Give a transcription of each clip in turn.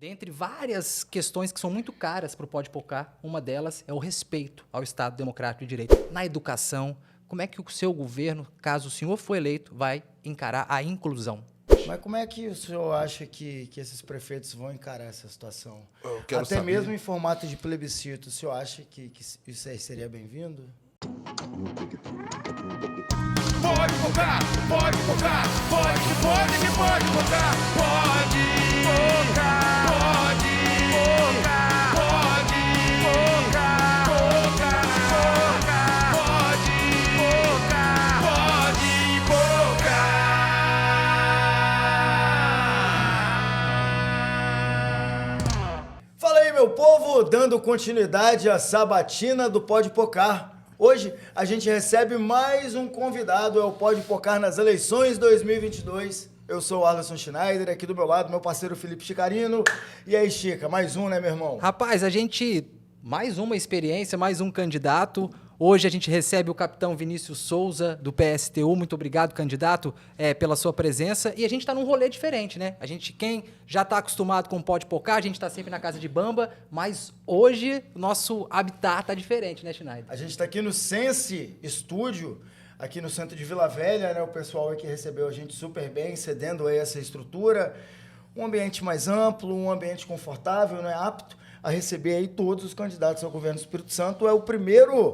Dentre várias questões que são muito caras para o Podpocar, uma delas é o respeito ao Estado Democrático de Direito. Na educação, como é que o seu governo, caso o senhor for eleito, vai encarar a inclusão? Mas como é que o senhor acha que esses prefeitos vão encarar essa situação? Até saber. mesmo em formato de plebiscito, o senhor acha que isso aí seria bem-vindo? Pode focar, pode focar, pode focar, pode focar, pode focar, pode focar, pode focar, pode focar, pode focar. Fala aí, meu povo, dando continuidade à sabatina do Podpocar. Hoje a gente recebe mais um convidado, é o Podpocar nas eleições 2022. Eu sou o Arleson Schneider, aqui do meu lado, meu parceiro Felipe Chicarino. E aí, Chica, mais um, né, meu irmão? Rapaz, mais uma experiência, mais um candidato. Hoje a gente recebe o capitão Vinícius Souza, do PSTU. Muito obrigado, candidato, pela sua presença. E a gente está num rolê diferente, né? Quem já está acostumado com o Podpocar, a gente está sempre na casa de Bamba, mas hoje o nosso habitat está diferente, né, Schneider? A gente está aqui no Sense Estúdio, aqui no centro de Vila Velha, né? O pessoal aqui recebeu a gente super bem, cedendo aí essa estrutura. Um ambiente mais amplo, um ambiente confortável, né? Apto a receber aí todos os candidatos ao governo do Espírito Santo. É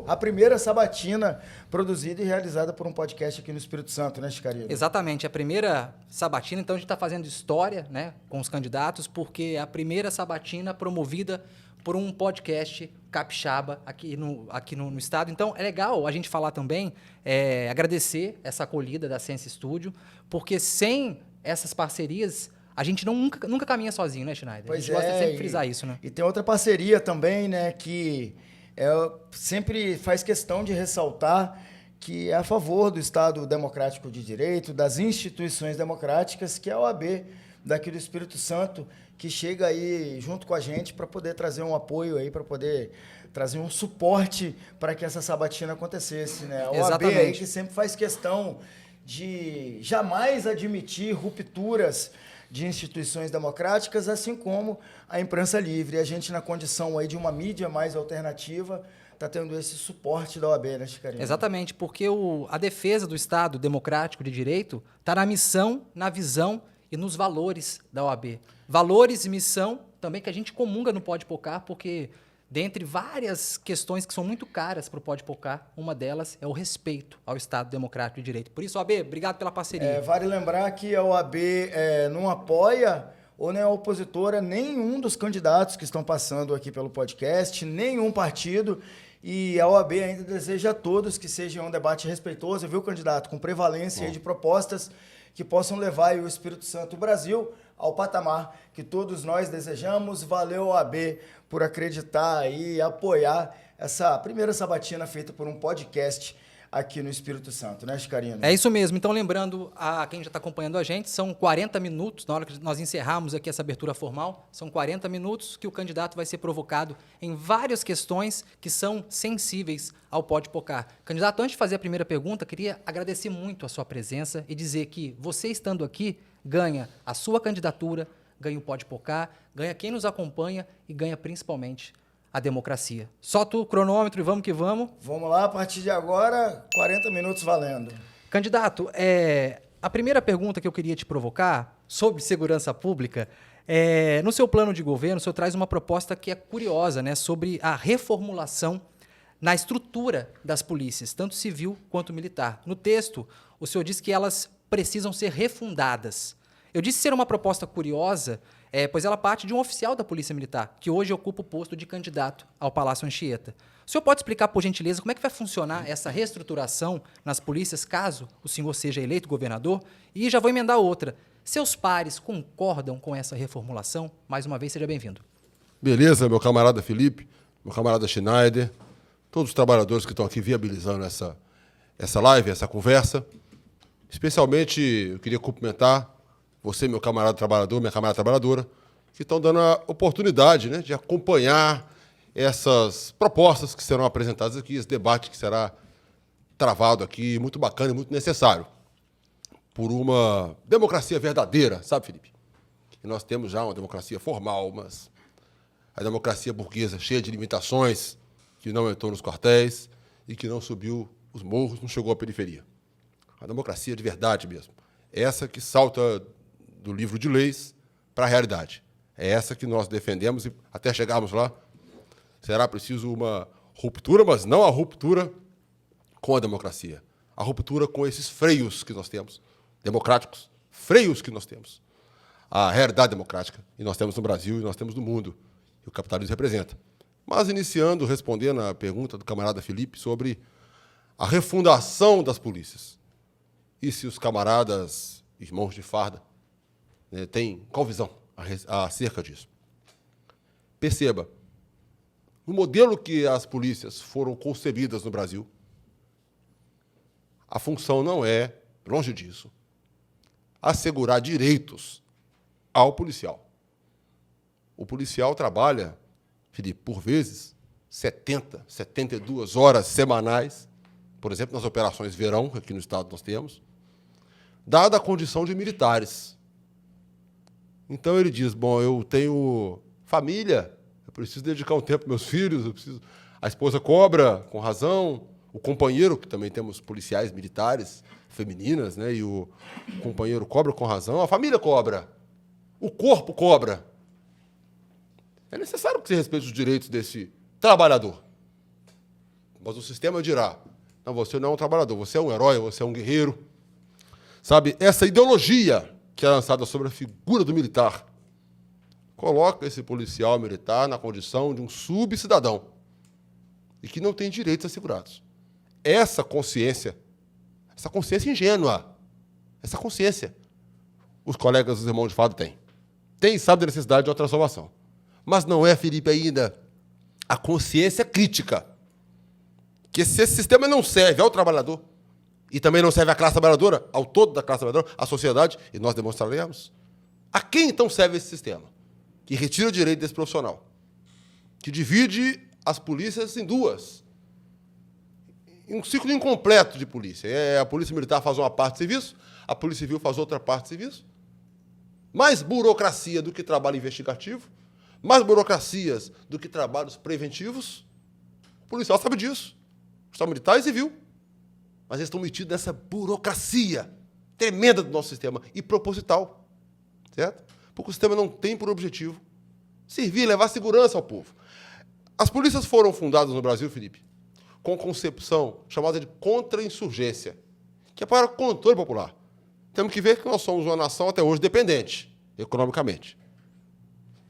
a primeira sabatina produzida e realizada por um podcast aqui no Espírito Santo, né, Chicarino? Exatamente, a primeira sabatina, então a gente está fazendo história, né, com os candidatos, porque é a primeira sabatina promovida por um podcast capixaba aqui no estado. Então é legal a gente falar também, agradecer essa acolhida da Sense Studio, porque sem essas parcerias a gente nunca caminha sozinho, né, Schneider? Pois a gente gosta de sempre frisar isso, né? E tem outra parceria também, né, que sempre faz questão de ressaltar que é a favor do Estado Democrático de Direito, das instituições democráticas, que é a OAB daqui do Espírito Santo, que chega aí junto com a gente para poder trazer um apoio aí, para poder trazer um suporte para que essa sabatina acontecesse, né? A OAB Exatamente. aí que sempre faz questão de jamais admitir rupturas de instituições democráticas, assim como a imprensa livre. A gente, na condição aí de uma mídia mais alternativa, está tendo esse suporte da OAB, né, Chicarino? Exatamente, porque a defesa do Estado Democrático de Direito está na missão, na visão e nos valores da OAB. Valores e missão também que a gente comunga no Podpocar, porque dentre várias questões que são muito caras para o Podpocar, uma delas é o respeito ao Estado Democrático de Direito. Por isso, OAB, obrigado pela parceria. Vale lembrar que a OAB não apoia ou não é opositora nenhum dos candidatos que estão passando aqui pelo podcast, nenhum partido, e a OAB ainda deseja a todos que seja um debate respeitoso, viu, candidato, com prevalência aí de propostas que possam levar aí o Espírito Santo e o Brasil ao patamar que todos nós desejamos. Valeu, OAB, por acreditar e apoiar essa primeira sabatina feita por um podcast aqui no Espírito Santo, né, Chicarino? É isso mesmo. Então, lembrando a quem já está acompanhando a gente, são 40 minutos, na hora que nós encerrarmos aqui essa abertura formal, são 40 minutos que o candidato vai ser provocado em várias questões que são sensíveis ao Podpocar. Candidato, antes de fazer a primeira pergunta, queria agradecer muito a sua presença e dizer que você estando aqui ganha a sua candidatura, ganha o Podpocar, ganha quem nos acompanha e ganha principalmente a democracia. Solta o cronômetro e vamos que vamos. Vamos lá, a partir de agora, 40 minutos valendo. Candidato, a primeira pergunta que eu queria te provocar sobre segurança pública, no seu plano de governo, o senhor traz uma proposta que é curiosa, né, sobre a reformulação na estrutura das polícias, tanto civil quanto militar. No texto, o senhor diz que elas precisam ser refundadas. Eu disse ser uma proposta curiosa, pois ela parte de um oficial da Polícia Militar, que hoje ocupa o posto de candidato ao Palácio Anchieta. O senhor pode explicar, por gentileza, como é que vai funcionar essa reestruturação nas polícias, caso o senhor seja eleito governador? E já vou emendar outra. Seus pares concordam com essa reformulação? Mais uma vez, seja bem-vindo. Beleza, meu camarada Felipe, meu camarada Schneider, todos os trabalhadores que estão aqui viabilizando essa live, essa conversa. Especialmente, eu queria cumprimentar você, meu camarada trabalhador, minha camarada trabalhadora, que estão dando a oportunidade, né, de acompanhar essas propostas que serão apresentadas aqui, esse debate que será travado aqui, muito bacana e muito necessário, por uma democracia verdadeira, sabe, Felipe? e nós temos já uma democracia formal, mas a democracia burguesa cheia de limitações, que não entrou nos quartéis e que não subiu os morros, não chegou à periferia. A democracia de verdade mesmo. Essa que salta do livro de leis para a realidade. É essa que nós defendemos e até chegarmos lá será preciso uma ruptura, mas não a ruptura com a democracia. A ruptura com esses freios que nós temos, democráticos, freios que nós temos. A realidade democrática, e nós temos no Brasil e nós temos no mundo, e o capitalismo representa. Mas iniciando, respondendo à pergunta do camarada Felipe sobre a refundação das polícias. E se os camaradas, irmãos de farda, né, têm qual visão acerca disso? Perceba, no modelo que as polícias foram concebidas no Brasil, a função não é, longe disso, assegurar direitos ao policial. O policial trabalha, Felipe, por vezes, 70, 72 horas semanais, por exemplo, nas operações verão, que aqui no estado nós temos, dada a condição de militares. Então ele diz, bom, eu tenho família, eu preciso dedicar um tempo aos meus filhos, a esposa cobra, com razão, o companheiro, que também temos policiais militares femininas, né, e o companheiro cobra com razão, a família cobra, o corpo cobra. É necessário que se respeite os direitos desse trabalhador. Mas o sistema dirá, não, você não é um trabalhador, você é um herói, você é um guerreiro. Sabe, essa ideologia que é lançada sobre a figura do militar coloca esse policial militar na condição de um subcidadão e que não tem direitos assegurados. Essa consciência ingênua, essa consciência, os colegas dos irmãos de farda têm. Tem e sabe da necessidade de uma transformação. Mas não é, Felipe, ainda a consciência crítica. Que se esse sistema não serve ao trabalhador, e também não serve à classe trabalhadora, ao todo da classe trabalhadora, à sociedade, e nós demonstraremos, a quem então serve esse sistema? Que retira o direito desse profissional, que divide as polícias em duas, em um ciclo incompleto de polícia. A polícia militar faz uma parte de serviço, a polícia civil faz outra parte de serviço. Mais burocracia do que trabalho investigativo, mais burocracias do que trabalhos preventivos. O policial sabe disso. O policial militar e civil. Mas eles estão metidos nessa burocracia tremenda do nosso sistema e proposital. Certo? Porque o sistema não tem por objetivo servir, levar segurança ao povo. As polícias foram fundadas no Brasil, Felipe, com concepção chamada de contra-insurgência, que é para o controle popular. Temos que ver que nós somos uma nação até hoje dependente, economicamente.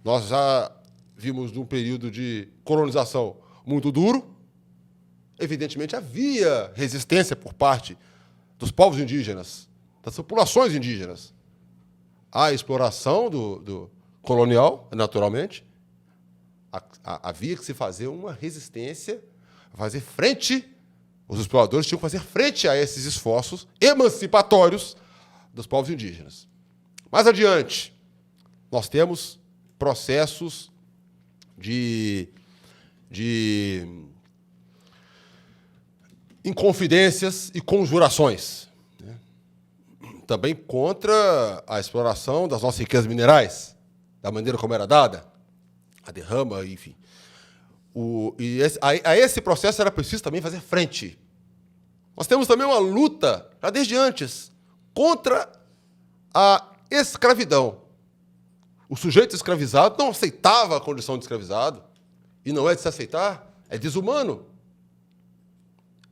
Nós já vimos num período de colonização muito duro. Evidentemente, havia resistência por parte dos povos indígenas, das populações indígenas, à exploração do colonial, naturalmente. Havia que se fazer uma resistência, fazer frente, os exploradores tinham que fazer frente a esses esforços emancipatórios dos povos indígenas. Mais adiante, nós temos processos de inconfidências e conjurações, né? Também contra a exploração das nossas riquezas minerais, da maneira como era dada, a derrama, enfim. A esse processo era preciso também fazer frente. Nós temos também uma luta, já desde antes, contra a escravidão. O sujeito escravizado não aceitava a condição de escravizado, e não é de se aceitar, é desumano.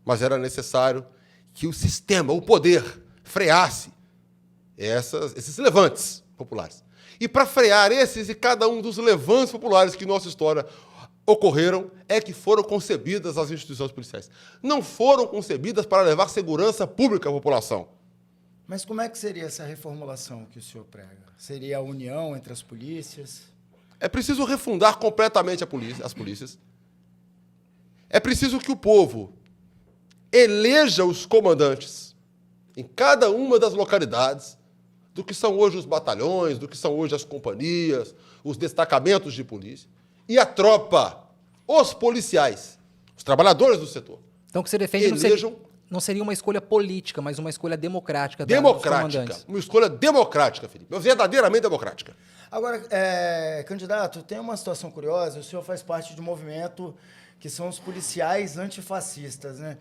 Mas era necessário que o sistema, o poder, freasse esses levantes populares. E para frear esses e cada um dos levantes populares que em nossa história ocorreram, é que foram concebidas as instituições policiais. Não foram concebidas para levar segurança pública à população. Mas como é que seria essa reformulação que o senhor prega? Seria a união entre as polícias? É preciso refundar completamente as polícias. É preciso que o povo eleja os comandantes em cada uma das localidades do que são hoje os batalhões, do que são hoje as companhias, os destacamentos de polícia, e a tropa, os policiais, os trabalhadores do setor. Então, o que você defende não seria uma escolha política, mas uma escolha democrática. Democrática. Uma escolha democrática, Felipe. Verdadeiramente democrática. Agora, candidato, tem uma situação curiosa. O senhor faz parte de um movimento que são os policiais antifascistas, né?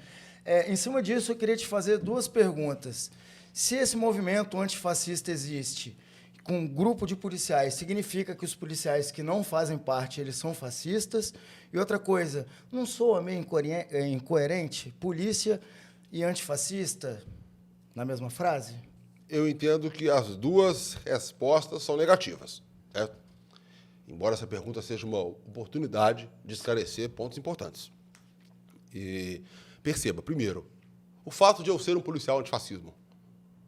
Em cima disso, eu queria te fazer duas perguntas. Se esse movimento antifascista existe com um grupo de policiais, significa que os policiais que não fazem parte, eles são fascistas? E outra coisa, não soa meio incoerente polícia e antifascista na mesma frase? Eu entendo que as duas respostas são negativas, certo? Embora essa pergunta seja uma oportunidade de esclarecer pontos importantes. E perceba, primeiro, o fato de eu ser um policial antifascismo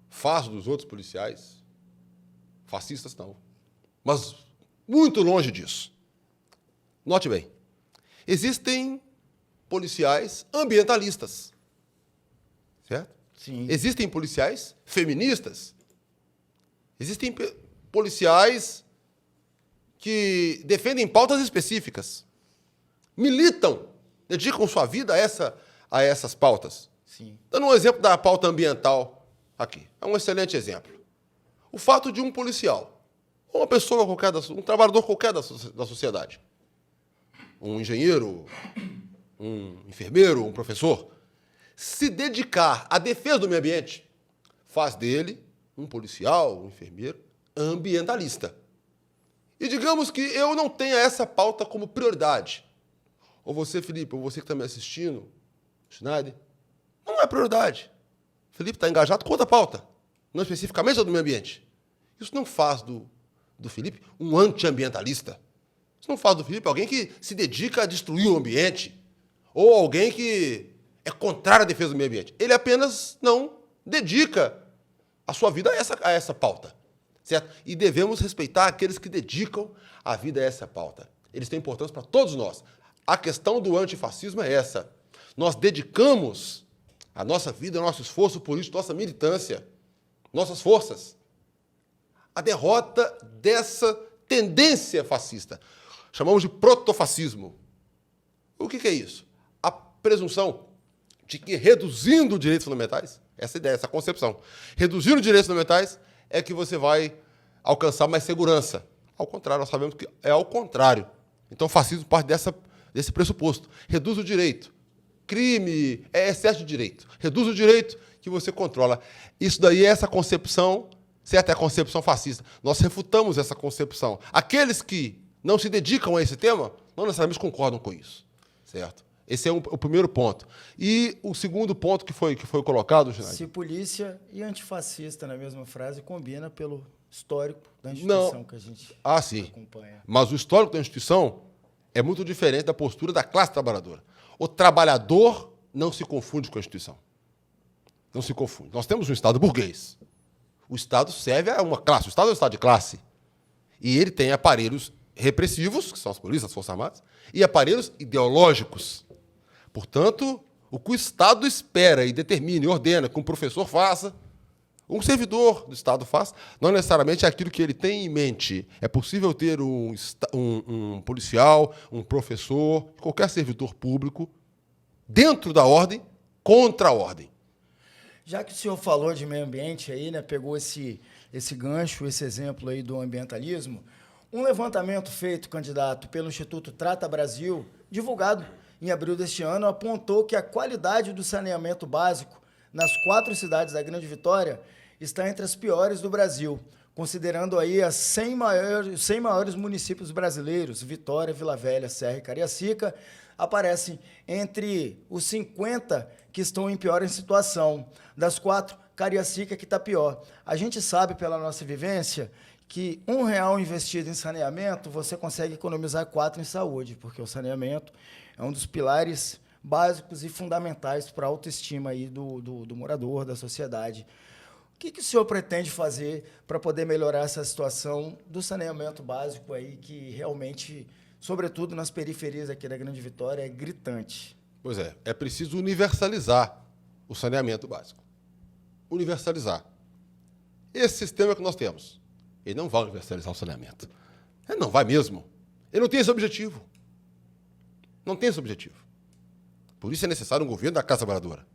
faz dos outros policiais fascistas, não. Mas muito longe disso. Note bem, existem policiais ambientalistas, certo? Sim. Existem policiais feministas. Existem policiais que defendem pautas específicas. Militam, dedicam sua vida a essas pautas. Sim. Dando um exemplo da pauta ambiental aqui. É um excelente exemplo. O fato de um policial, uma pessoa qualquer, um trabalhador qualquer da sociedade, um engenheiro, um enfermeiro, um professor, se dedicar à defesa do meio ambiente, faz dele um policial, um enfermeiro, ambientalista. E digamos que eu não tenha essa pauta como prioridade. Ou você, Felipe, ou você que está me assistindo, Schneider, não é prioridade. Felipe está engajado com outra pauta, não especificamente a do meio ambiente. Isso não faz do Felipe um antiambientalista. Isso não faz do Felipe alguém que se dedica a destruir o ambiente, ou alguém que é contrário à defesa do meio ambiente. Ele apenas não dedica a sua vida a essa pauta, certo? E devemos respeitar aqueles que dedicam a vida a essa pauta. Eles têm importância para todos nós. A questão do antifascismo é essa. Nós dedicamos a nossa vida, o nosso esforço político, nossa militância, nossas forças, a derrota dessa tendência fascista. Chamamos de protofascismo. O que é isso? A presunção de que reduzindo direitos fundamentais, essa ideia, essa concepção, reduzindo direitos fundamentais é que você vai alcançar mais segurança. Ao contrário, nós sabemos que é ao contrário. Então, o fascismo parte desse pressuposto. Reduz o direito. Crime é excesso de direito. Reduz o direito que você controla. Isso daí é essa concepção, certo? É a concepção fascista. Nós refutamos essa concepção. Aqueles que não se dedicam a esse tema não necessariamente concordam com isso, certo? Esse é o primeiro ponto. E o segundo ponto que foi colocado, Ginásio? Se polícia e antifascista na mesma frase combina pelo histórico da instituição que a gente acompanha. Mas o histórico da instituição é muito diferente da postura da classe trabalhadora. O trabalhador não se confunde com a instituição. Não se confunde. Nós temos um Estado burguês. O Estado serve a uma classe. O Estado é um Estado de classe. E ele tem aparelhos repressivos, que são as polícias, as Forças Armadas, e aparelhos ideológicos. Portanto, o que o Estado espera e determina e ordena que um professor faça, um servidor do Estado faça, não necessariamente é aquilo que ele tem em mente. É possível ter um policial, um professor, qualquer servidor público, dentro da ordem, contra a ordem. Já que o senhor falou de meio ambiente aí, né, pegou esse gancho, esse exemplo aí do ambientalismo, um levantamento feito, candidato, pelo Instituto Trata Brasil, divulgado em abril deste ano, apontou que a qualidade do saneamento básico nas 4 cidades da Grande Vitória está entre as piores do Brasil, considerando aí os 100 maiores municípios brasileiros, Vitória, Vila Velha, Serra e Cariacica, aparecem entre os 50 que estão em pior situação. Das 4, Cariacica que está pior. A gente sabe, pela nossa vivência, que R$1 investido em saneamento, você consegue economizar 4 em saúde, porque o saneamento é um dos pilares básicos e fundamentais para a autoestima aí do morador, da sociedade. O que o senhor pretende fazer para poder melhorar essa situação do saneamento básico aí, que realmente, sobretudo nas periferias aqui da Grande Vitória, é gritante? Pois é preciso universalizar o saneamento básico. Universalizar. Esse sistema que nós temos, ele não vai universalizar o saneamento. Ele não vai mesmo. Ele não tem esse objetivo. Não tem esse objetivo. Por isso é necessário um governo da classe trabalhadora.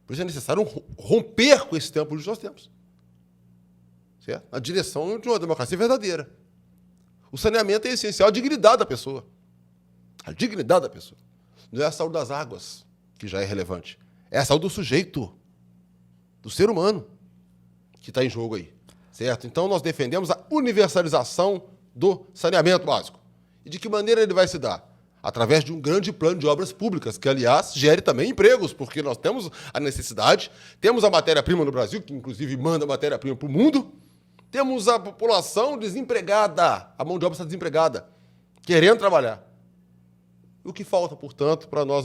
Por isso é necessário romper com esse tempo que nós temos. Certo? Na direção de uma democracia verdadeira. O saneamento é essencial à dignidade da pessoa. A dignidade da pessoa. Não é a saúde das águas, que já é relevante. É a saúde do sujeito, do ser humano, que está em jogo aí. Certo? Então, nós defendemos a universalização do saneamento básico. E de que maneira ele vai se dar? Através de um grande plano de obras públicas, que, aliás, gere também empregos, porque nós temos a necessidade, temos a matéria-prima no Brasil, que, inclusive, manda matéria-prima para o mundo, temos a população desempregada, a mão de obra está desempregada, querendo trabalhar. O que falta, portanto, para nós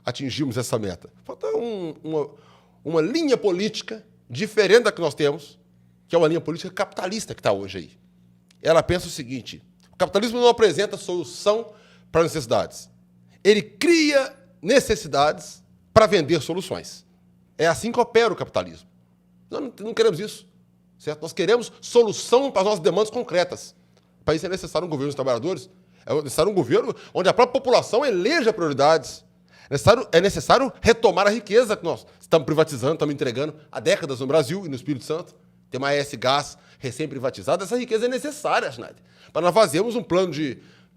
atingirmos essa meta? Falta uma linha política diferente da que nós temos, que é uma linha política capitalista que está hoje aí. Ela pensa o seguinte: o capitalismo não apresenta solução para necessidades. Ele cria necessidades para vender soluções. É assim que opera o capitalismo. Nós não queremos isso. Certo? Nós queremos solução para as nossas demandas concretas. Para isso é necessário um governo dos trabalhadores, é necessário um governo onde a própria população eleja prioridades. É necessário retomar a riqueza que nós estamos privatizando, estamos entregando há décadas no Brasil e no Espírito Santo. Tem uma AS Gás recém-privatizada. Essa riqueza é necessária, Schneider, para nós fazermos um plano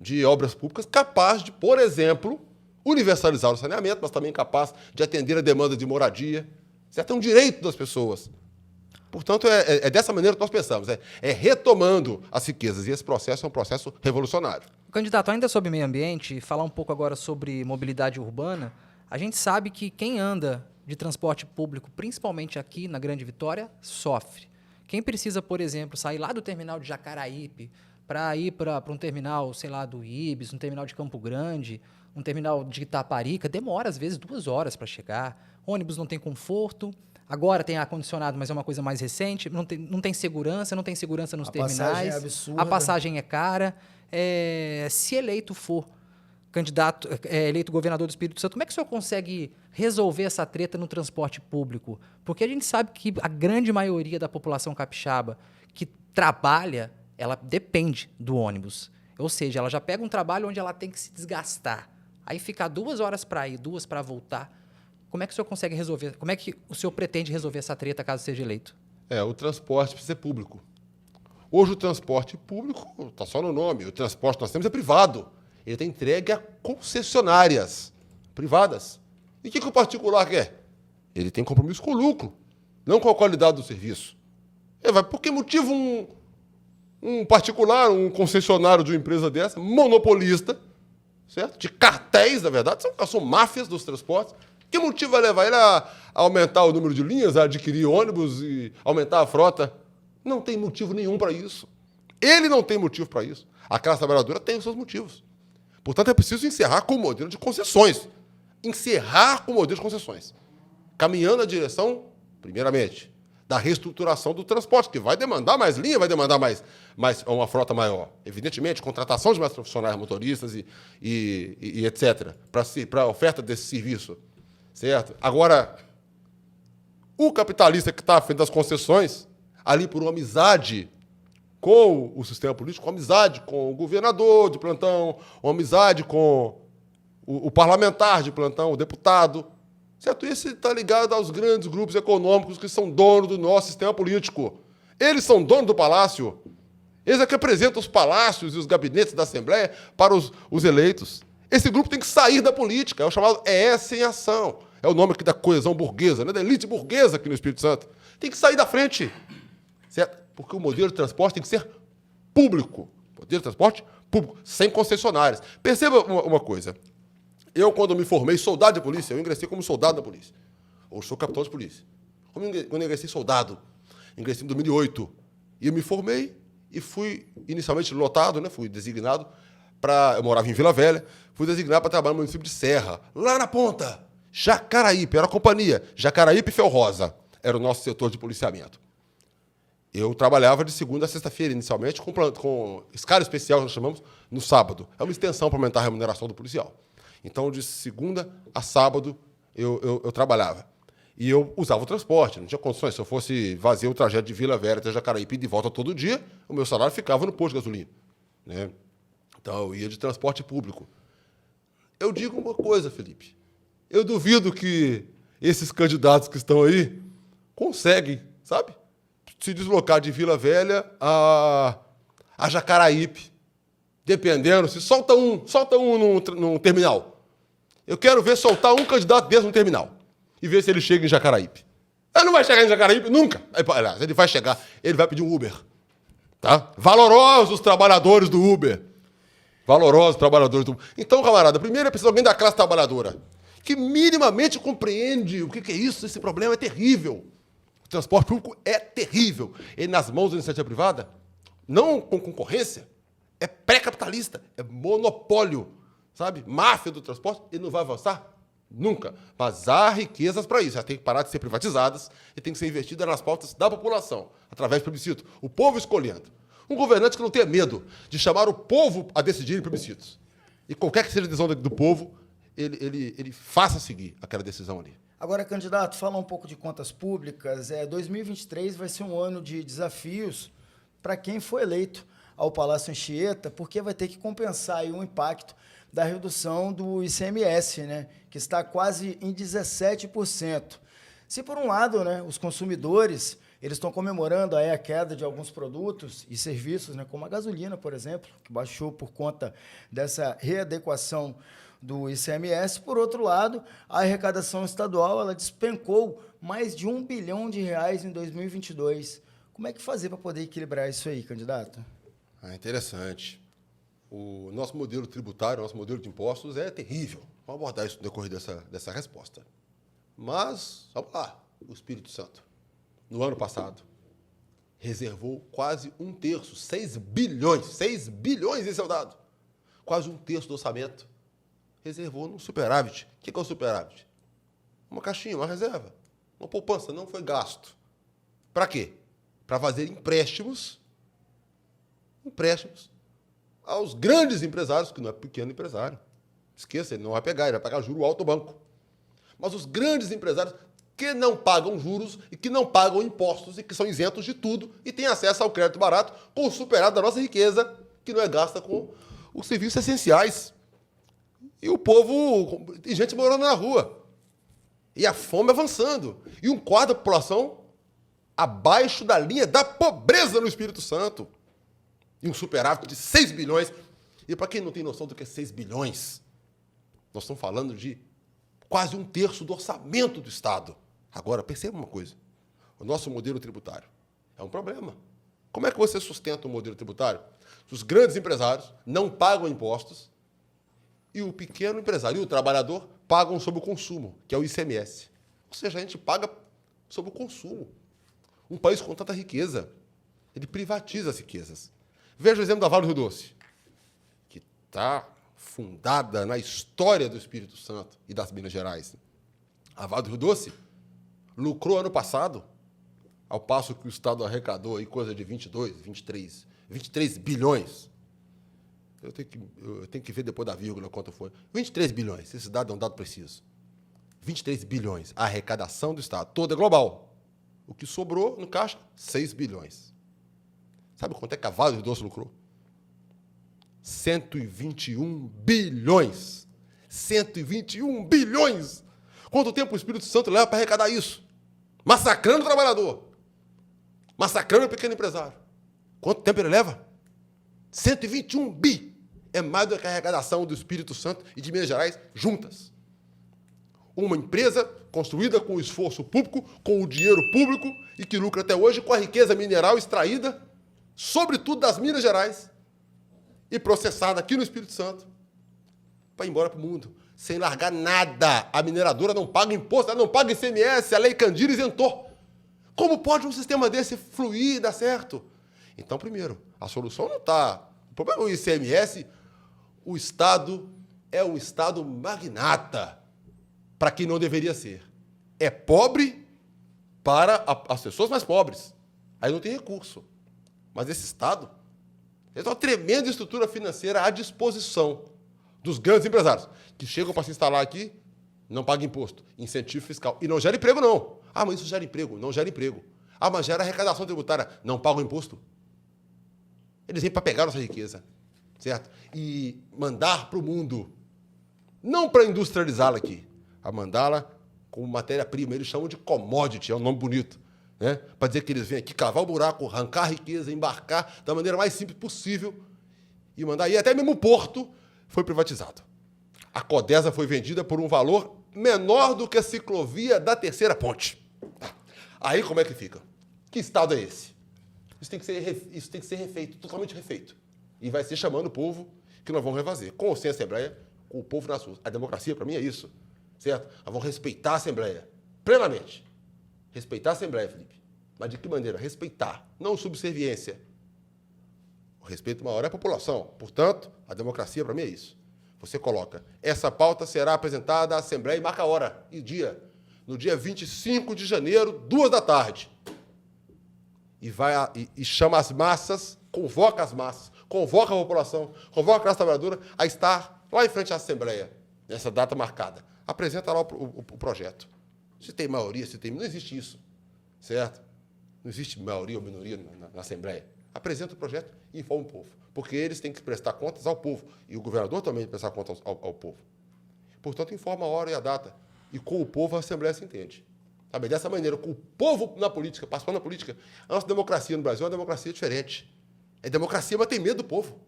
de obras públicas capaz de, por exemplo, universalizar o saneamento, mas também capaz de atender a demanda de moradia. Certo? É um direito das pessoas. Portanto, é dessa maneira que nós pensamos, é retomando as riquezas. E esse processo é um processo revolucionário. Candidato, ainda sobre meio ambiente, falar um pouco agora sobre mobilidade urbana, a gente sabe que quem anda de transporte público, principalmente aqui na Grande Vitória, sofre. Quem precisa, por exemplo, sair lá do terminal de Jacaraípe para ir para um terminal, sei lá, do Ibis, um terminal de Campo Grande, um terminal de Itaparica, demora às vezes 2 horas para chegar, ônibus não tem conforto. Agora tem ar-condicionado, mas é uma coisa mais recente. Não tem segurança, não tem segurança nos terminais. A passagem é absurda. A passagem é cara. Se eleito for candidato, eleito governador do Espírito Santo, como é que o senhor consegue resolver essa treta no transporte público? Porque a gente sabe que a grande maioria da população capixaba que trabalha, ela depende do ônibus. Ou seja, ela já pega um trabalho onde ela tem que se desgastar. Aí fica 2 horas para ir, 2 para voltar. Como é que o senhor consegue resolver? Como é que o senhor pretende resolver essa treta caso seja eleito? O transporte precisa ser público. Hoje o transporte público está só no nome. O transporte que nós temos é privado. Ele está entregue a concessionárias privadas. E o que o particular quer? Ele tem compromisso com o lucro, não com a qualidade do serviço. Por que motivo um particular, um concessionário de uma empresa dessa, monopolista, certo? De cartéis, na verdade, são máfias dos transportes. Que motivo vai levar ele a aumentar o número de linhas, a adquirir ônibus e aumentar a frota? Não tem motivo nenhum para isso. Ele não tem motivo para isso. A classe trabalhadora tem os seus motivos. Portanto, é preciso encerrar com o modelo de concessões. Encerrar com o modelo de concessões. Caminhando na direção, primeiramente, da reestruturação do transporte, que vai demandar mais linha, vai demandar mais uma frota maior. Evidentemente, contratação de mais profissionais motoristas e etc., para a oferta desse serviço. Certo? Agora, o capitalista que está à frente das concessões, ali por uma amizade com o sistema político, uma amizade com o governador de plantão, uma amizade com o parlamentar de plantão, o deputado, certo? Esse está ligado aos grandes grupos econômicos que são donos do nosso sistema político. Eles são donos do palácio. Eles é que representam os palácios e os gabinetes da Assembleia para os eleitos. Esse grupo tem que sair da política, é o chamado ES em ação. É o nome aqui da coesão burguesa, né? Da elite burguesa aqui no Espírito Santo. Tem que sair da frente, certo? Porque o modelo de transporte tem que ser público. Modelo de transporte público, sem concessionárias. Perceba uma coisa. Eu, quando me formei soldado de polícia, eu ingressei como soldado da polícia. Hoje sou capitão de polícia. Quando eu ingressei soldado, ingressei em 2008. E eu me formei e fui inicialmente lotado, né? Fui designado para... Eu morava em Vila Velha. Fui designado para trabalhar no município de Serra, lá na ponta. Jacaraípe, era a companhia. Jacaraípe e Felrosa era o nosso setor de policiamento. Eu trabalhava de segunda a sexta-feira, inicialmente, com escala especial, que nós chamamos, no sábado. É uma extensão para aumentar a remuneração do policial. Então, de segunda a sábado, eu trabalhava. E eu usava o transporte, não tinha condições. Se eu fosse fazer o trajeto de Vila Velha até Jacaraípe e de volta todo dia, o meu salário ficava no posto de gasolina, né? Então, eu ia de transporte público. Eu digo uma coisa, Felipe. Eu duvido que esses candidatos que estão aí conseguem, sabe, se deslocar de Vila Velha a Jacaraípe Dependendo, se solta um num terminal. Eu quero ver soltar um candidato desse no terminal. E ver se ele chega em Jacaraípe. Ele não vai chegar em Jacaraípe nunca. Aliás, ele vai chegar, ele vai pedir um Uber. Tá? Valorosos trabalhadores do Uber. Valorosos trabalhadores do Uber. Então, camarada, primeiro é preciso alguém da classe trabalhadora que minimamente compreende o que é isso. Esse problema é terrível. O transporte público é terrível. Ele nas mãos da iniciativa privada, não com concorrência, é pré-capitalista, é monopólio, sabe? Máfia do transporte, ele não vai avançar nunca. Mas há riquezas para isso. Já tem que parar de ser privatizadas e tem que ser investida nas pautas da população, através do plebiscito. O povo escolhendo. Um governante que não tenha medo de chamar o povo a decidir em plebiscitos. E qualquer que seja a decisão do povo, ele faça seguir aquela decisão ali. Agora, candidato, fala um pouco de contas públicas. 2023 vai ser um ano de desafios para quem foi eleito ao Palácio Anchieta, porque vai ter que compensar aí o impacto da redução do ICMS, né, que está quase em 17%. Se, por um lado, né, os consumidores eles estão comemorando aí a queda de alguns produtos e serviços, né, como a gasolina, por exemplo, que baixou por conta dessa readequação do ICMS. Por outro lado, a arrecadação estadual ela despencou mais de R$1 bilhão em 2022. Como é que fazer para poder equilibrar isso aí, candidato? Interessante. O nosso modelo tributário, o nosso modelo de impostos é terrível. Vamos abordar isso no decorrer dessa resposta. Mas, vamos lá, o Espírito Santo, no ano passado, reservou quase 1/3, 6 bilhões, esse é o dado. Quase 1/3 do orçamento reservou no superávit. O que é o superávit? Uma caixinha, uma reserva, uma poupança, não foi gasto. Para quê? Para fazer empréstimos aos grandes empresários, que não é pequeno empresário. Esqueça, ele não vai pegar, ele vai pagar juro alto ao banco. Mas os grandes empresários que não pagam juros e que não pagam impostos e que são isentos de tudo e têm acesso ao crédito barato com o superado da nossa riqueza, que não é gasta com os serviços essenciais. E o povo, e gente morando na rua. E a fome avançando. E um quadro da população abaixo da linha da pobreza no Espírito Santo. E um superávit de 6 bilhões. E para quem não tem noção do que é 6 bilhões, nós estamos falando de quase 1/3 do orçamento do Estado. Agora, perceba uma coisa. O nosso modelo tributário é um problema. Como é que você sustenta um modelo tributário? Os grandes empresários não pagam impostos e o pequeno empresário e o trabalhador pagam sobre o consumo, que é o ICMS. Ou seja, a gente paga sobre o consumo. Um país com tanta riqueza, ele privatiza as riquezas. Veja o exemplo da Vale do Rio Doce, que está fundada na história do Espírito Santo e das Minas Gerais. A Vale do Rio Doce lucrou ano passado, ao passo que o Estado arrecadou aí coisa de 23 bilhões. Eu tenho que ver depois da vírgula quanto foi. 23 bilhões, esse dado é um dado preciso. 23 bilhões, a arrecadação do Estado, toda é global. O que sobrou no caixa, 6 bilhões. Sabe quanto é que a Vale do Rio Doce lucrou? 121 bilhões. 121 bilhões! Quanto tempo o Espírito Santo leva para arrecadar isso? Massacrando o trabalhador. Massacrando o pequeno empresário. Quanto tempo ele leva? 121 bi. É mais do que a arrecadação do Espírito Santo e de Minas Gerais juntas. Uma empresa construída com o esforço público, com o dinheiro público e que lucra até hoje com a riqueza mineral extraída, sobretudo das Minas Gerais, e processada aqui no Espírito Santo, para ir embora para o mundo, sem largar nada. A mineradora não paga imposto, ela não paga ICMS, a Lei Candir isentou. Como pode um sistema desse fluir e dar certo? Então, primeiro, a solução não está... O problema é o ICMS, o Estado é um Estado magnata, para quem não deveria ser. É pobre para as pessoas mais pobres. Aí não tem recurso. Mas esse Estado tem uma tremenda estrutura financeira à disposição dos grandes empresários, que chegam para se instalar aqui, não pagam imposto, incentivo fiscal. E não gera emprego, não. Ah, mas isso gera emprego. Não gera emprego. Ah, mas gera arrecadação tributária. Não pagam imposto. Eles vêm para pegar nossa riqueza, certo? E mandar para o mundo. Não para industrializá-la aqui, a mandá-la como matéria-prima. Eles chamam de commodity, é um nome bonito, né? Para dizer que eles vêm aqui cavar o buraco, arrancar a riqueza, embarcar da maneira mais simples possível e mandar ir. Até mesmo o porto foi privatizado. A Codesa foi vendida por um valor menor do que a ciclovia da Terceira Ponte. Aí como é que fica? Que estado é esse? Isso tem que ser refeito, totalmente refeito. E vai ser chamando o povo que nós vamos refazer. Com ou sem Assembleia, com o povo nas ruas. A democracia, para mim, é isso. Certo? Nós vamos respeitar a Assembleia. Plenamente. Respeitar a Assembleia, Felipe. Mas de que maneira? Respeitar. Não subserviência. O respeito maior é a população. Portanto, a democracia, para mim, é isso. Você coloca, essa pauta será apresentada à Assembleia e marca a hora e dia. No dia 25 de janeiro, 14h. E chama as massas, convoca as massas, convoca a população, convoca a classe trabalhadora a estar lá em frente à Assembleia, nessa data marcada. Apresenta lá o projeto. Se tem maioria, se tem... Não existe isso, certo? Não existe maioria ou minoria na Assembleia. Apresenta o projeto e informa o povo. Porque eles têm que prestar contas ao povo. E o governador também tem que prestar contas ao povo. Portanto, informa a hora e a data. E com o povo a Assembleia se entende. Sabe? Dessa maneira, com o povo na política, participando da política, a nossa democracia no Brasil é uma democracia diferente. É democracia, mas tem medo do povo.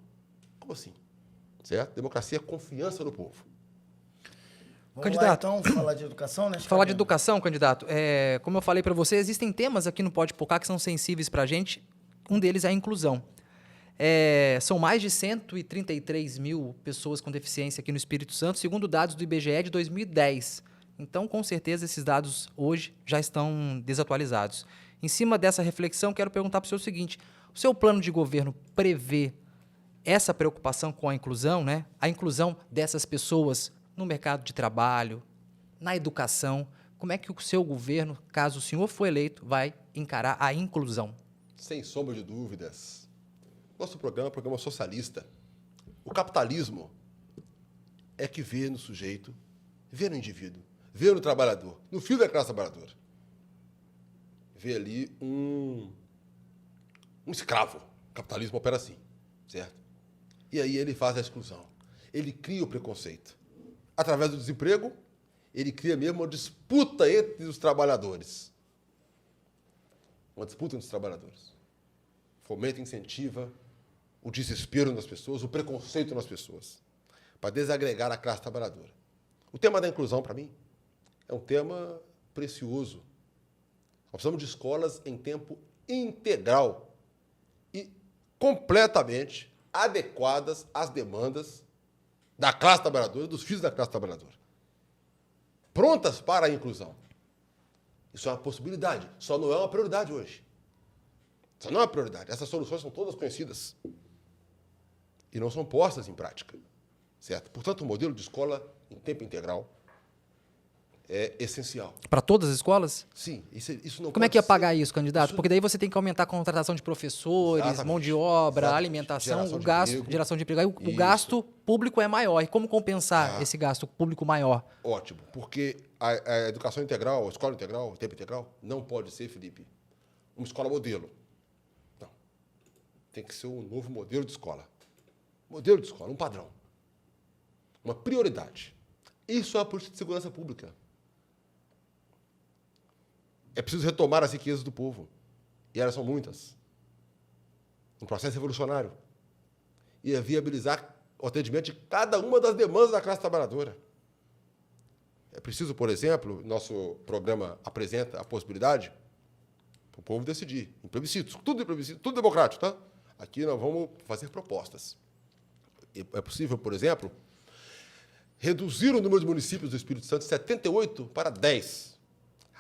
Como assim? Certo? Democracia é confiança no povo. Vamos Candidato. lá, então, falar de educação, né? Falar de educação, candidato, como eu falei para você, existem temas aqui no Pode Pocar que são sensíveis para a gente. Um deles é a inclusão. São mais de 133 mil pessoas com deficiência aqui no Espírito Santo, segundo dados do IBGE de 2010. Então, com certeza, esses dados hoje já estão desatualizados. Em cima dessa reflexão, quero perguntar para o senhor o seguinte: o seu plano de governo prevê essa preocupação com a inclusão, né? A inclusão dessas pessoas no mercado de trabalho, na educação? Como é que o seu governo, caso o senhor for eleito, vai encarar a inclusão? Sem sombra de dúvidas. Nosso programa é um programa socialista. O capitalismo é que vê no sujeito, vê no indivíduo, vê no trabalhador, no fio da classe trabalhadora. Vê ali um escravo. O capitalismo opera assim, certo? E aí ele faz a exclusão. Ele cria o preconceito. Através do desemprego, ele cria mesmo uma disputa entre os trabalhadores. Uma disputa entre os trabalhadores. Fomenta e incentiva o desespero nas pessoas, o preconceito nas pessoas, para desagregar a classe trabalhadora. O tema da inclusão, para mim, é um tema precioso. Nós precisamos de escolas em tempo integral e completamente adequadas às demandas da classe trabalhadora, dos filhos da classe trabalhadora. Prontas para a inclusão. Isso é uma possibilidade, só não é uma prioridade hoje. Só não é uma prioridade. Essas soluções são todas conhecidas e não são postas em prática, certo? Portanto, o modelo de escola em tempo integral é essencial. Para todas as escolas? Sim, isso não Como é pode que ia ser- pagar isso, candidato? isso- Porque daí você tem que aumentar a contratação de professores, Exatamente. mão de obra, Exatamente. alimentação, Geração o de gasto, emprego. geração de emprego. Aí o Isso. gasto público é maior. E como compensar esse gasto público maior? Ótimo, porque a educação integral, a escola integral, o tempo integral, não pode ser, Felipe, uma escola modelo. Não. Tem que ser um novo modelo de escola. Modelo de escola, um padrão. Uma prioridade. Isso é a política de segurança pública. É preciso retomar as riquezas do povo. E elas são muitas. Um processo revolucionário. E é viabilizar o atendimento de cada uma das demandas da classe trabalhadora. É preciso, por exemplo, nosso programa apresenta a possibilidade para o povo decidir, em plebiscitos, tudo democrático, tá? Aqui nós vamos fazer propostas. É possível, por exemplo, reduzir o número de municípios do Espírito Santo de 78 para 10.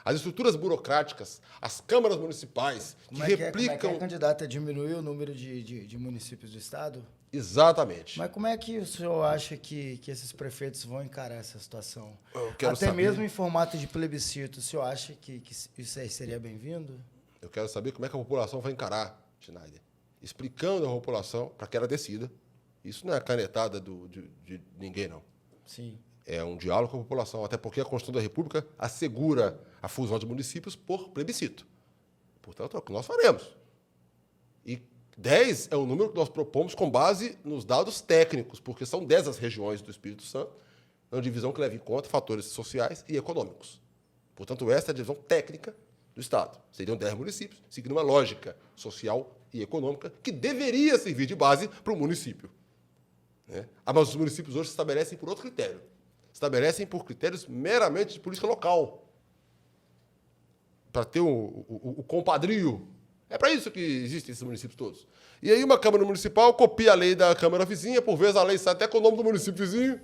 As estruturas burocráticas, as câmaras municipais, que Como é que replicam... é, candidato, a diminuir o número de municípios do Estado? Exatamente. Mas como é que o senhor acha que esses prefeitos vão encarar essa situação? Eu quero Até saber- mesmo em formato de plebiscito, o senhor acha que isso aí seria bem-vindo? Eu quero saber como é que a população vai encarar, Schneider. Explicando à população para que ela decida. Isso não é canetada de ninguém, não. Sim. É um diálogo com a população, até porque a Constituição da República assegura a fusão de municípios por plebiscito. Portanto, é o que nós faremos. E 10 é o número que nós propomos com base nos dados técnicos, porque são 10 as regiões do Espírito Santo, uma divisão que leva em conta fatores sociais e econômicos. Portanto, essa é a divisão técnica do Estado. Seriam 10 municípios, seguindo uma lógica social e econômica que deveria servir de base para o município. Né? Mas os municípios hoje se estabelecem por outro critério. Estabelecem por critérios meramente de política local. Para ter o compadrio. É para isso que existem esses municípios todos. E aí uma Câmara Municipal copia a lei da Câmara vizinha, por vezes a lei sai até com o nome do município vizinho,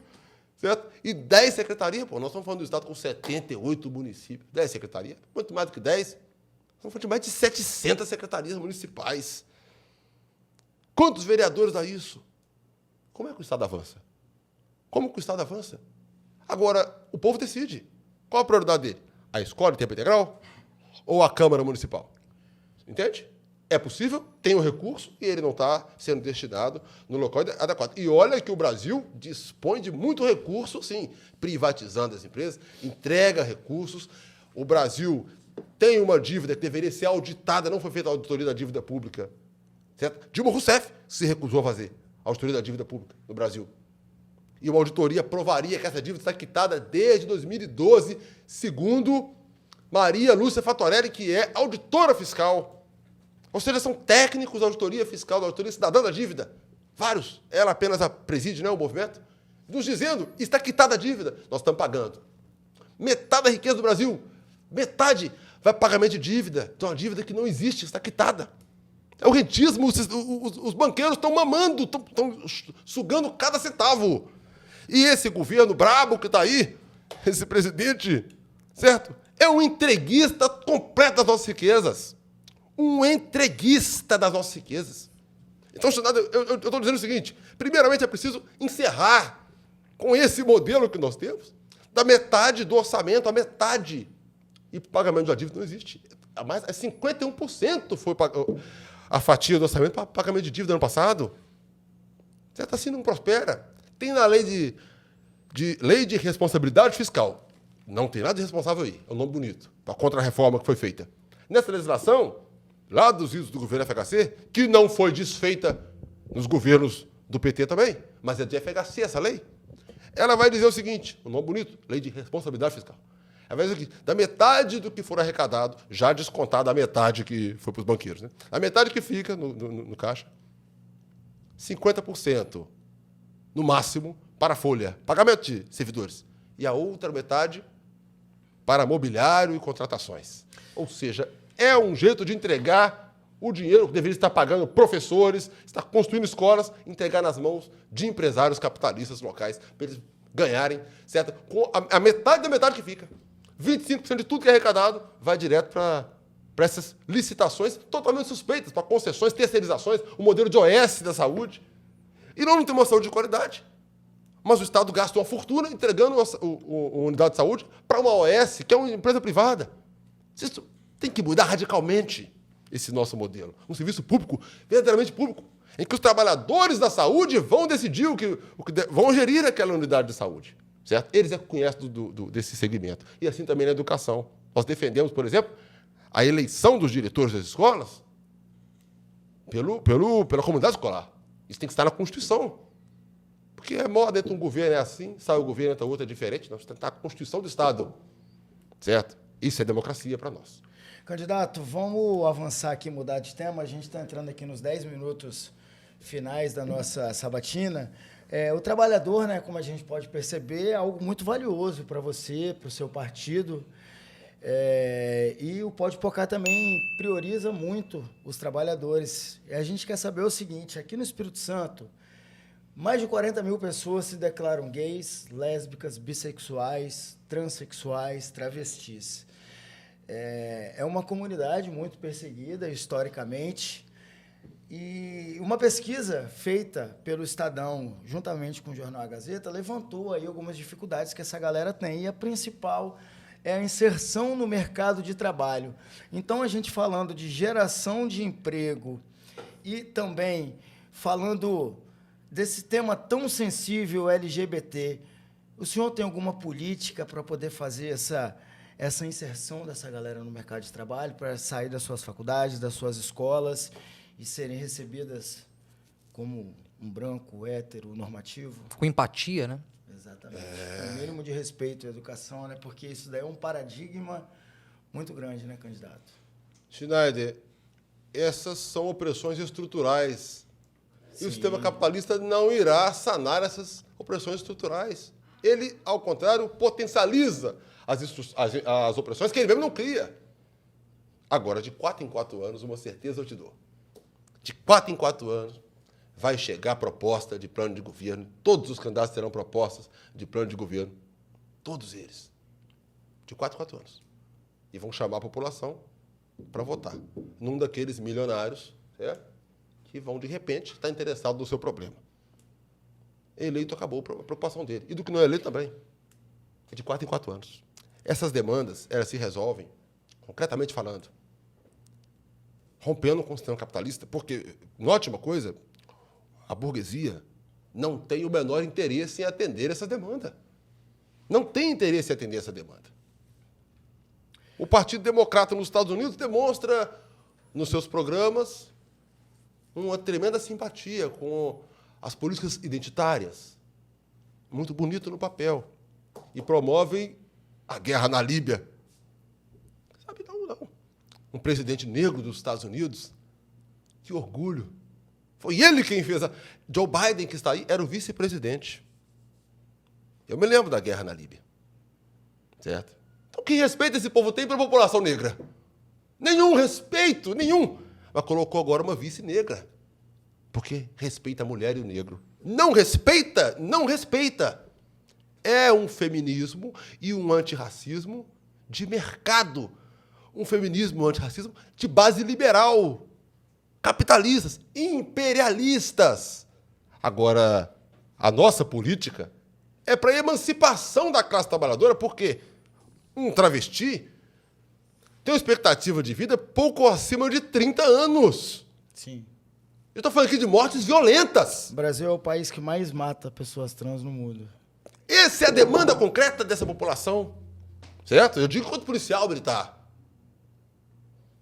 certo? E 10 secretarias, pô, nós estamos falando do Estado com 78 municípios. 10 secretarias, muito mais do que 10. Estamos falando de mais de 700 secretarias municipais. Quantos vereadores dá isso? Como é que o Estado avança? Como que o Estado avança? Agora, o povo decide. Qual a prioridade dele? A escola em tempo integral? Ou a Câmara Municipal? Entende? É possível, tem o recurso e ele não está sendo destinado no local adequado. E olha que o Brasil dispõe de muito recurso, sim, privatizando as empresas, entrega recursos. O Brasil tem uma dívida que deveria ser auditada, não foi feita a auditoria da dívida pública. Certo? Dilma Rousseff se recusou a fazer a auditoria da dívida pública no Brasil. E uma auditoria provaria que essa dívida está quitada desde 2012, segundo Maria Lúcia Fatorelli, que é auditora fiscal. Ou seja, são técnicos da auditoria fiscal, da auditoria cidadã da dívida. Vários. Ela apenas preside, né, o movimento. Nos dizendo, está quitada a dívida. Nós estamos pagando. Metade da riqueza do Brasil, metade vai para pagamento de dívida. Então, a dívida que não existe, está quitada. É o rentismo, os banqueiros estão mamando, estão sugando cada centavo. E esse governo brabo que está aí, esse presidente, certo? É um entreguista completo das nossas riquezas. Um entreguista das nossas riquezas. Então, eu estou dizendo o seguinte, primeiramente é preciso encerrar com esse modelo que nós temos, da metade do orçamento, a metade. E pagamento da dívida não existe. Mais 51% foi a fatia do orçamento para pagamento de dívida no ano passado. Certo? Assim não prospera. Tem na lei lei de responsabilidade fiscal. Não tem nada de responsável aí. É um nome bonito. Para a contra-reforma que foi feita. Nessa legislação, lá dos idos do governo FHC, que não foi desfeita nos governos do PT também, mas é de FHC essa lei, ela vai dizer o seguinte, um nome bonito, Lei de Responsabilidade Fiscal. Ela vai dizer aqui, da metade do que for arrecadado, já descontada a metade que foi para os banqueiros, né? A metade que fica no caixa, 50%, no máximo, para a folha, pagamento de servidores. E a outra metade para mobiliário e contratações. Ou seja, é um jeito de entregar o dinheiro que deveria estar pagando professores, estar construindo escolas, entregar nas mãos de empresários capitalistas locais, para eles ganharem, certo? Com a metade da metade que fica. 25% de tudo que é arrecadado vai direto para essas licitações totalmente suspeitas, para concessões, terceirizações, o modelo de OS da saúde. E nós não temos uma saúde de qualidade. Mas o Estado gasta uma fortuna entregando a unidade de saúde para uma OS, que é uma empresa privada. Isso tem que mudar radicalmente esse nosso modelo. Um serviço público, verdadeiramente público, em que os trabalhadores da saúde vão decidir vão gerir aquela unidade de saúde. Certo? Eles é que conhecem desse segmento. E assim também na educação. Nós defendemos, por exemplo, a eleição dos diretores das escolas pela comunidade escolar. Isso tem que estar na Constituição. Porque é moda dentro de um governo é assim, sai o governo, entra outro é diferente. Nós temos que estar com a Constituição do Estado. Certo? Isso é democracia para nós. Candidato, vamos avançar aqui, mudar de tema. A gente está entrando aqui nos 10 minutos finais da nossa sabatina. O trabalhador, né, como a gente pode perceber, é algo muito valioso para você, para o seu partido. E o Pode Pocar também prioriza muito os trabalhadores. E a gente quer saber o seguinte, aqui no Espírito Santo, mais de 40 mil pessoas se declaram gays, lésbicas, bissexuais, transexuais, travestis. É uma comunidade muito perseguida historicamente. E uma pesquisa feita pelo Estadão, juntamente com o jornal A Gazeta, levantou aí algumas dificuldades que essa galera tem. E a principal é a inserção no mercado de trabalho. Então, a gente falando de geração de emprego e também falando desse tema tão sensível LGBT, o senhor tem alguma política para poder fazer essa inserção dessa galera no mercado de trabalho, para sair das suas faculdades, das suas escolas e serem recebidas como um branco, hétero, normativo? Com empatia, né? Exatamente. O mínimo de respeito à educação, né? Porque isso daí é um paradigma muito grande, né, candidato? Schneider, essas são opressões estruturais E o sistema capitalista não irá sanar essas opressões estruturais. Ele, ao contrário, potencializa as opressões que ele mesmo não cria. Agora, de 4 em 4 anos, uma certeza eu te dou. De 4 em 4 anos, vai chegar a proposta de plano de governo. Todos os candidatos terão propostas de plano de governo. Todos eles. De 4 em 4 anos. E vão chamar a população para votar. Num daqueles milionários, certo? Que vão, de repente, estar interessados no seu problema. Eleito, acabou a preocupação dele. E do que não é eleito também. É de 4 em 4 anos. Essas demandas, elas se resolvem, concretamente falando, rompendo com o sistema capitalista, porque, note uma coisa, a burguesia não tem o menor interesse em atender essa demanda. Não tem interesse em atender essa demanda. O Partido Democrata nos Estados Unidos demonstra, nos seus programas, uma tremenda simpatia com as políticas identitárias. Muito bonito no papel. E promovem a guerra na Líbia. Sabe, não. Um presidente negro dos Estados Unidos, que orgulho. Foi ele quem fez a... Joe Biden, que está aí, era o vice-presidente. Eu me lembro da guerra na Líbia. Certo? Então, que respeito esse povo tem pela população negra? Nenhum respeito, nenhum. Mas colocou agora uma vice negra. Porque respeita a mulher e o negro. Não respeita, não respeita. É um feminismo e um antirracismo de mercado. Um feminismo e um antirracismo de base liberal. Capitalistas, imperialistas. Agora, a nossa política é para a emancipação da classe trabalhadora, porque um travesti tem uma expectativa de vida pouco acima de 30 anos. Sim. Eu estou falando aqui de mortes violentas. O Brasil é o país que mais mata pessoas trans no mundo. Essa é a demanda concreta dessa população. Certo? Eu digo quanto policial militar.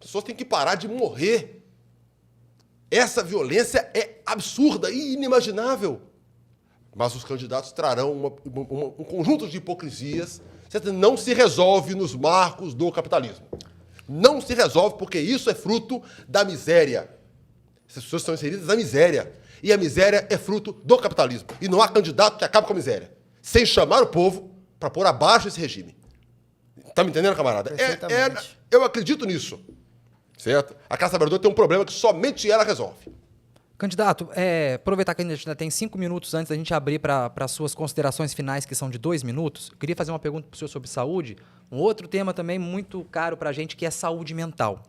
As pessoas têm que parar de morrer. Essa violência é absurda e inimaginável. Mas os candidatos trarão um conjunto de hipocrisias. Certo? Não se resolve nos marcos do capitalismo. Não se resolve porque isso é fruto da miséria. Essas pessoas estão inseridas na miséria. E a miséria é fruto do capitalismo. E não há candidato que acabe com a miséria sem chamar o povo para pôr abaixo esse regime. Está me entendendo, camarada? Eu acredito nisso. Certo? A classe trabalhadora tem um problema que somente ela resolve. Candidato, aproveitar que a gente ainda tem 5 minutos antes da gente abrir para as suas considerações finais, que são de 2 minutos, eu queria fazer uma pergunta para o senhor sobre saúde. Um outro tema também muito caro para a gente, que é saúde mental.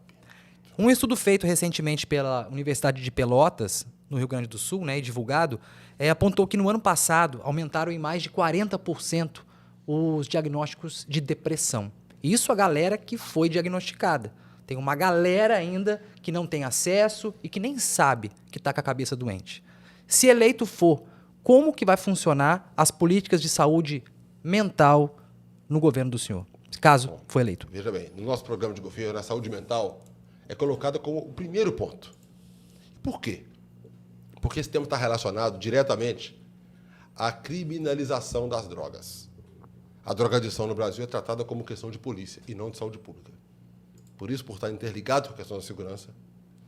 Um estudo feito recentemente pela Universidade de Pelotas, no Rio Grande do Sul, né, e divulgado, apontou que no ano passado aumentaram em mais de 40% os diagnósticos de depressão. Isso a galera que foi diagnosticada. Tem uma galera ainda que não tem acesso e que nem sabe que está com a cabeça doente. Se eleito for, como que vai funcionar as políticas de saúde mental no governo do senhor, caso for eleito? Veja bem, no nosso programa de governo, a saúde mental é colocada como o primeiro ponto. Por quê? Porque esse tema está relacionado diretamente à criminalização das drogas. A drogadição no Brasil é tratada como questão de polícia e não de saúde pública. Por isso, por estar interligado com a questão da segurança,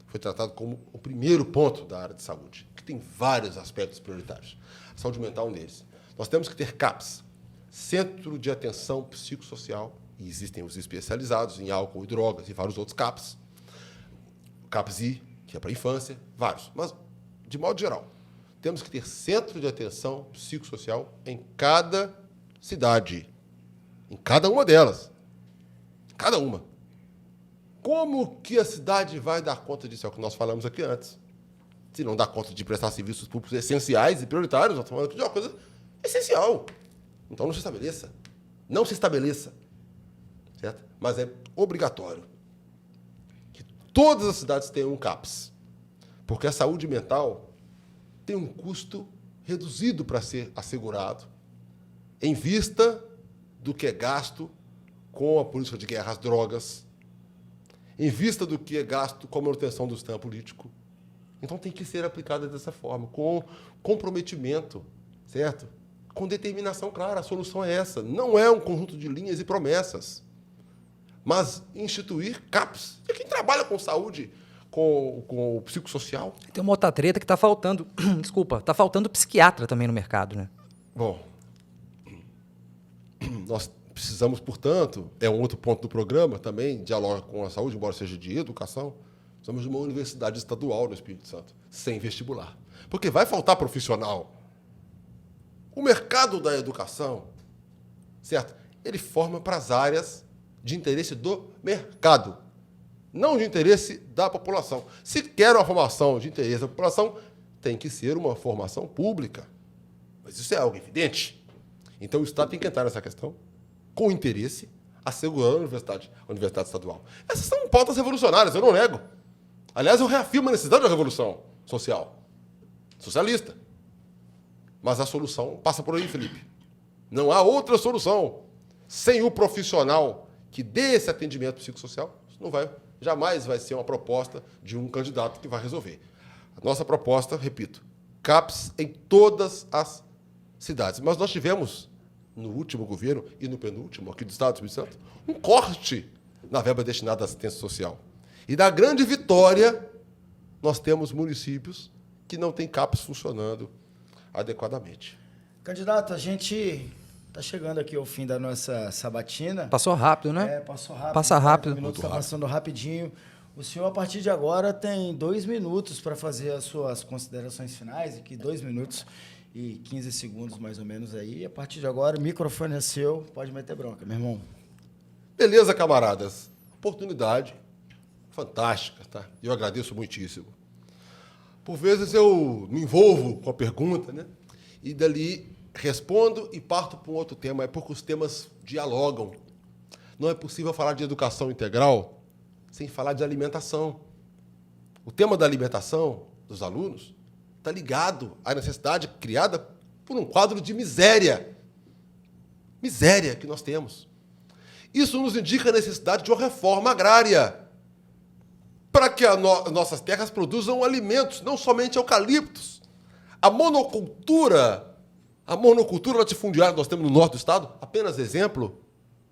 foi tratado como o primeiro ponto da área de saúde, que tem vários aspectos prioritários. A saúde mental é um deles. Nós temos que ter CAPS, Centro de Atenção Psicossocial, e existem os especializados em álcool e drogas e vários outros CAPS. CAPS-I, que é para a infância, vários. Mas, de modo geral, temos que ter centro de atenção psicossocial em cada cidade, em cada uma delas. Cada uma. Como que a cidade vai dar conta disso? É o que nós falamos aqui antes. Se não dá conta de prestar serviços públicos essenciais e prioritários, nós estamos falando aqui de uma coisa essencial. Então não se estabeleça. Não se estabeleça. Certo? Mas é obrigatório que todas as cidades tenham um CAPS. Porque a saúde mental tem um custo reduzido para ser assegurado em vista do que é gasto com a política de guerra às drogas, em vista do que é gasto com a manutenção do sistema político. Então tem que ser aplicada dessa forma, com comprometimento, certo? Com determinação clara. A solução é essa. Não é um conjunto de linhas e promessas, mas instituir CAPS. E quem trabalha com saúde com o psicossocial. Tem uma outra treta que tá faltando, desculpa, tá faltando psiquiatra também no mercado, né? Bom, nós precisamos, portanto, é um outro ponto do programa, também dialoga com a saúde, embora seja de educação, precisamos de uma universidade estadual no Espírito Santo, sem vestibular. Porque vai faltar profissional. O mercado da educação, certo? Ele forma para as áreas de interesse do mercado, não de interesse da população. Se quer uma formação de interesse da população, tem que ser uma formação pública. Mas isso é algo evidente. Então, o Estado tem que entrar nessa questão com interesse, assegurando a universidade estadual. Essas são pautas revolucionárias, eu não nego. Aliás, eu reafirmo a necessidade da revolução social, socialista. Mas a solução passa por aí, Felipe. Não há outra solução. Sem o profissional que dê esse atendimento psicossocial, isso jamais vai ser uma proposta de um candidato que vai resolver. A nossa proposta, repito, CAPS em todas as cidades. Mas nós tivemos, no último governo e no penúltimo, aqui do Estado do Espírito Santo, um corte na verba destinada à assistência social. E da grande vitória, nós temos municípios que não têm CAPS funcionando adequadamente. Candidato, a gente está chegando aqui ao fim da nossa sabatina. Passou rápido, né? Passou rápido. Passa rápido. O minuto está passando rapidinho. O senhor, a partir de agora, tem 2 minutos para fazer as suas considerações finais, aqui 2 minutos e 15 segundos, mais ou menos, aí. A partir de agora, o microfone é seu, pode meter bronca, meu irmão. Beleza, camaradas. Oportunidade fantástica, tá? Eu agradeço muitíssimo. Por vezes eu me envolvo com a pergunta, né? E dali respondo e parto para um outro tema. É porque os temas dialogam. Não é possível falar de educação integral sem falar de alimentação. O tema da alimentação dos alunos está ligado à necessidade criada por um quadro de miséria. Miséria que nós temos. Isso nos indica a necessidade de uma reforma agrária para que nossas terras produzam alimentos, não somente eucaliptos. A monocultura latifundiária que nós temos no norte do estado, apenas exemplo,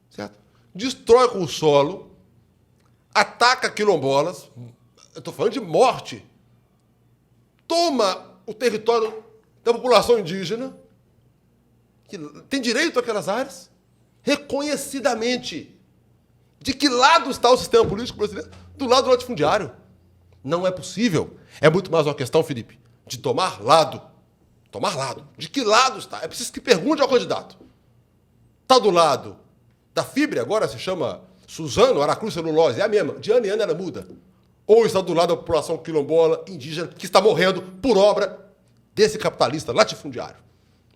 certo? Destrói com o solo, ataca quilombolas, eu estou falando de morte, toma o território da população indígena, que tem direito àquelas áreas, reconhecidamente. De que lado está o sistema político brasileiro? Do lado do latifundiário. Não é possível. É muito mais uma questão, Felipe, de tomar lado. Tomar lado. De que lado está? É preciso que pergunte ao candidato. Está do lado da Fibre, agora se chama Suzano, Aracruz Celulose, é a mesma. De ano em ano ela muda. Ou está do lado da população quilombola, indígena, que está morrendo por obra desse capitalista latifundiário.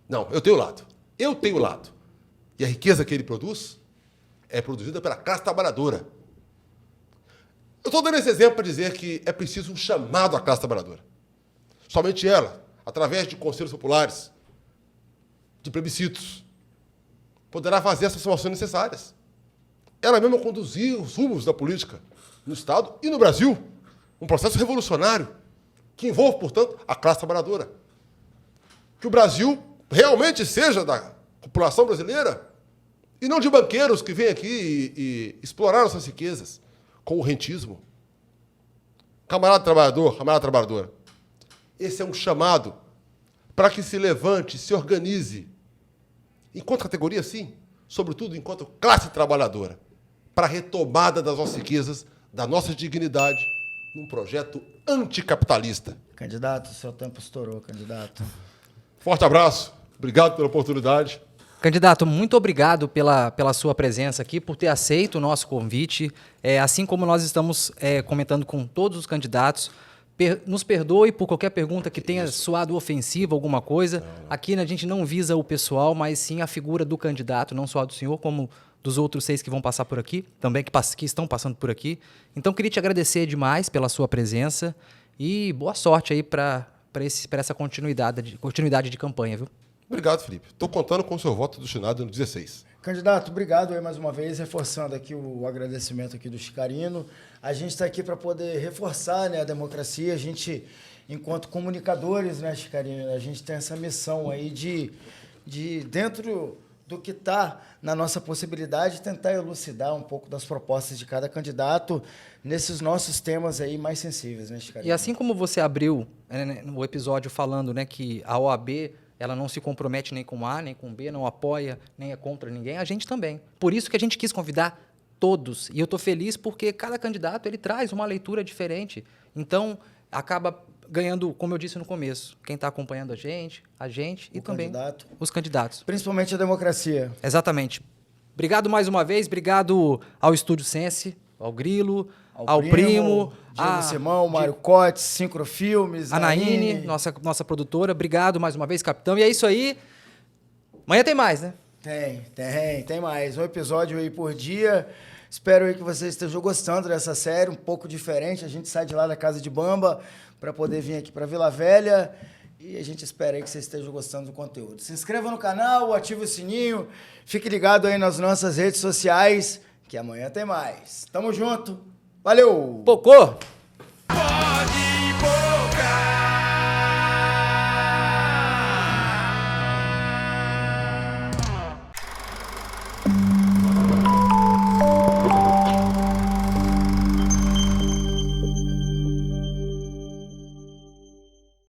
Não, eu tenho lado. Eu tenho lado. E a riqueza que ele produz é produzida pela classe trabalhadora. Eu estou dando esse exemplo para dizer que é preciso um chamado à classe trabalhadora. Somente ela, através de conselhos populares, de plebiscitos, poderá fazer as transformações necessárias. Ela mesma conduzir os rumos da política no Estado e no Brasil. Um processo revolucionário que envolve, portanto, a classe trabalhadora. Que o Brasil realmente seja da população brasileira e não de banqueiros que vêm aqui e explorar nossas riquezas com o rentismo. Camarada trabalhador, camarada trabalhadora, esse é um chamado para que se levante, se organize, enquanto categoria, sim, sobretudo enquanto classe trabalhadora, para a retomada das nossas riquezas, da nossa dignidade, num projeto anticapitalista. Candidato, seu tempo estourou, candidato. Forte abraço, obrigado pela oportunidade. Candidato, muito obrigado pela sua presença aqui, por ter aceito o nosso convite. Assim como nós estamos comentando com todos os candidatos, nos perdoe por qualquer pergunta que tenha soado ofensiva, alguma coisa. Não. Aqui a gente não visa o pessoal, mas sim a figura do candidato, não só do senhor, como dos outros 6 que vão passar por aqui, também que estão passando por aqui. Então, queria te agradecer demais pela sua presença e boa sorte aí para essa continuidade de campanha, viu? Obrigado, Felipe. Estou contando com o seu voto do Senado no 16. Candidato, obrigado aí mais uma vez, reforçando aqui o agradecimento aqui do Chicarino. A gente está aqui para poder reforçar, né, a democracia. A gente, enquanto comunicadores, né, Chicarino, a gente tem essa missão aí de dentro do que está na nossa possibilidade, tentar elucidar um pouco das propostas de cada candidato nesses nossos temas aí mais sensíveis, né, Chicarinho? E assim como você abriu no episódio falando, né, que a OAB ela não se compromete nem com A, nem com B, não apoia, nem é contra ninguém, a gente também. Por isso que a gente quis convidar todos. E eu estou feliz porque cada candidato ele traz uma leitura diferente. Então, acaba ganhando, como eu disse no começo, quem está acompanhando a gente e também os candidatos. Principalmente a democracia. Exatamente. Obrigado mais uma vez, obrigado ao Estúdio Sense, ao Grilo, ao Primo, Diego Simão, Mário Cotes, Sincrofilmes, a Naine, nossa produtora. Obrigado mais uma vez, capitão. E é isso aí. Amanhã tem mais, né? Tem mais. Um episódio aí por dia. Espero aí que vocês estejam gostando dessa série, um pouco diferente. A gente sai de lá da Casa de Bamba para poder vir aqui para Vila Velha. E a gente espera aí que vocês estejam gostando do conteúdo. Se inscreva no canal, ative o sininho, fique ligado aí nas nossas redes sociais, que amanhã tem mais. Tamo junto. Valeu! Pocô!